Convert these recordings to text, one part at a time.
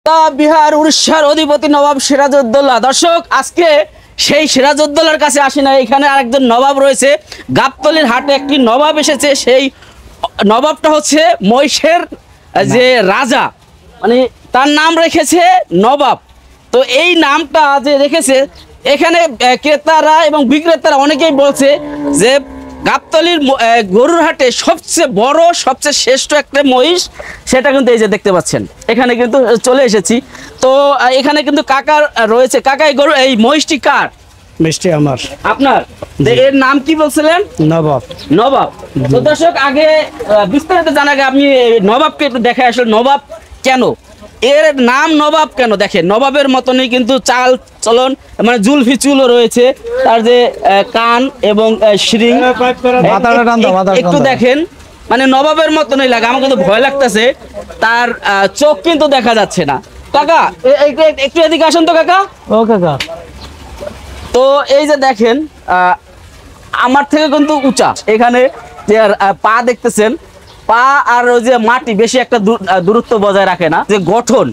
প্রতাপ বিহার উড়িষ্যার অধিপতি নবাব সিরাজউদ্দৌলা। দর্শক, আজকে সেই সিরাজউদ্দৌলার কাছে আসি না, এখানে আরেকজন নবাব রয়েছে। গাবতলীর হাটে একটি নবাব এসেছে। সেই নবাবটা হচ্ছে মহিষের যে রাজা, মানে তার নাম রেখেছে নবাব। তো এই নামটা যে রেখেছে, এখানে ক্রেতারা এবং বিক্রেতারা অনেকেই বলছে যে গাবতলীর গরুর হাটে সবচেয়ে বড়, সবচেয়ে শ্রেষ্ঠ একটা মহিষ, সেটা কিন্তু এই যে দেখতে পাচ্ছেন, এখানে কিন্তু চলে এসেছি। তো এখানে কিন্তু কাকার রয়েছে। কাকা, এই গরু, এই মহিষটি কার? মিষ্টি আমার। আপনার? এর নাম কি বলছিলেন? নবাব। নবাব। তো দর্শক, আগে বিস্তারিত জানার আগে আমি নবাবকে একটু দেখে আসলে নবাব কেন, এর নাম নবাব কেন। দেখেন, নবাবের মতনই কিন্তু চাল চলন, মানে জুলফি চুলও রয়েছে, তার যে কান এবং শিং একটু দেখেন, মানে নবাবের মতনই লাগে। আমার কিন্তু ভয় লাগতেছে, তার চোখ কিন্তু দেখা যাচ্ছে না। কাকা, একটু এদিকে আসেন তো কাকা। ও কাকা, তো এই যে দেখেন, আমার থেকে কিন্তু উঁচা, এখানে যে পা দেখতেছেন, পা আর ওই যে মাটি বেশি একটা দূরত্ব বজায় রাখে না। যে গঠন,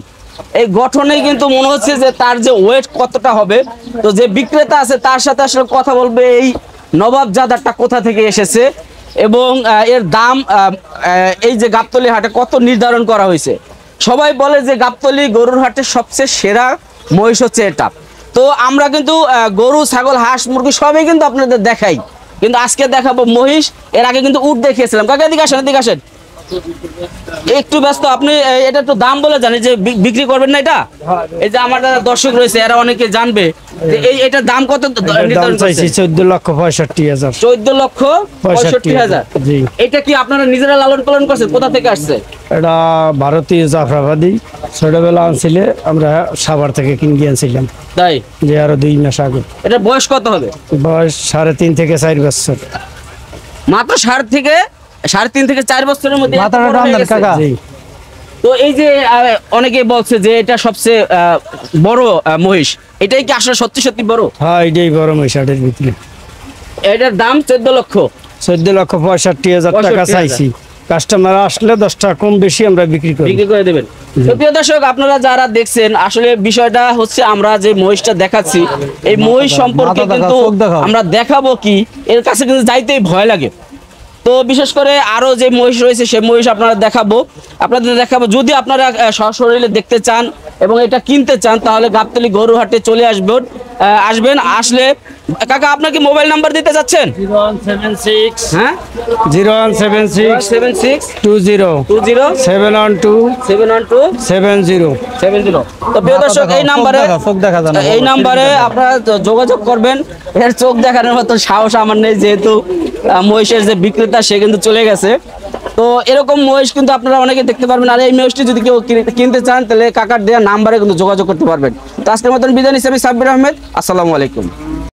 এই গঠনে কিন্তু মনে হচ্ছে যে তার যে ওয়েট কতটা হবে। তো যে বিক্রেতা আছে তার সাথে আসলে কথা বলবে, এই নবাব জাদারটা কোথা থেকে এসেছে এবং এর দাম এই যে গাবতলী হাটে কত নির্ধারণ করা হয়েছে। সবাই বলে যে গাবতলী গরুর হাটে সবচেয়ে সেরা মহিষ হচ্ছে এটা। তো আমরা কিন্তু গরু, ছাগল, হাঁস, মুরগি সবই কিন্তু আপনাদের দেখাই, কিন্তু আজকে দেখাবো মহিষ। এর আগে কিন্তু উট দেখিয়েছিলাম। কাকা, এদিকে আসেন, এদিকে আসেন। একটু ব্যস্ত আপনি, এটা একটু দাম বলে জানি যে বিক্রি করবেন না এটা। এই যে আমার দর্শক রয়েছে, এরা অনেকে জানবে যে এটার দাম কত নির্ধারণ চাইছি। 14,65,000। 14,65,000। জি। এটা কি আপনারা নিজেরা লালন পালন করছেন? কোথা থেকে আসছে? এটা ভারতীয় জাফরাবাদী, ছোটবেলা আনছিলে, আমরা সাভার থেকে কিনে আনছিলাম। তাই? যে আরো 2 মাস আগে। এটা বয়স কত হবে? বয়স 3.5 থেকে 4 বছর। মাত্র 3.5 থেকে 4 বছরের মধ্যে। কাকা, তো এই যে অনেকে বলছে যে এটা সবচেয়ে বড় মহিষ, এটাই কি আসলে সত্যি সত্যি বড়? হ্যাঁ, এটাই বড় মহিষ হাটের ভিতরে। এটার দাম 14 লক্ষ। 14,65,000 টাকা চাইছি। কাস্টমার আসলে 10 টাকা কম বেশি আমরা বিক্রি করে দেবেন। প্রিয় দর্শক, আপনারা যারা দেখছেন, আসলে বিষয়টা হচ্ছে আমরা যে মহিষটা দেখাচ্ছি, এই মহিষ সম্পর্কে কিন্তু আমরা দেখাবো কি, এর কাছে কিন্তু যাইতেই ভয় লাগে। তো বিশেষ করে আরো যে মহিষ রয়েছে, সেই মহিষ আপনাদের দেখাবো। যদি আপনারা সশরীরে দেখতে চান এবং এটা কিনতে চান, তাহলে গাবতলী গরু হাটে চলে আসবেন। আসলে কাকা, আপনার কি মোবাইল নাম্বার দিতে চাচ্ছেন? 0176। হ্যাঁ, 0176 20 712 70। তো প্রিয় দর্শক, এই নাম্বারে আপনারা যোগাযোগ করবেন। এর চোখ দেখানোর মতো সাহস আমার নেই, যেহেতু মহিষের যে বিক্রেতা সে কিন্তু চলে গেছে। তো এরকম মহিষ কিন্তু আপনারা অনেকে দেখতে পারবেন। আর এই মহিষটি যদি কেউ কিনতে চান, তাহলে কাকার দেওয়া নাম্বারে কিন্তু যোগাযোগ করতে পারবেন। তো আজকের মতন বিদায় নিচ্ছি আমি সাব্বির আহমেদ। আসসালামু আলাইকুম।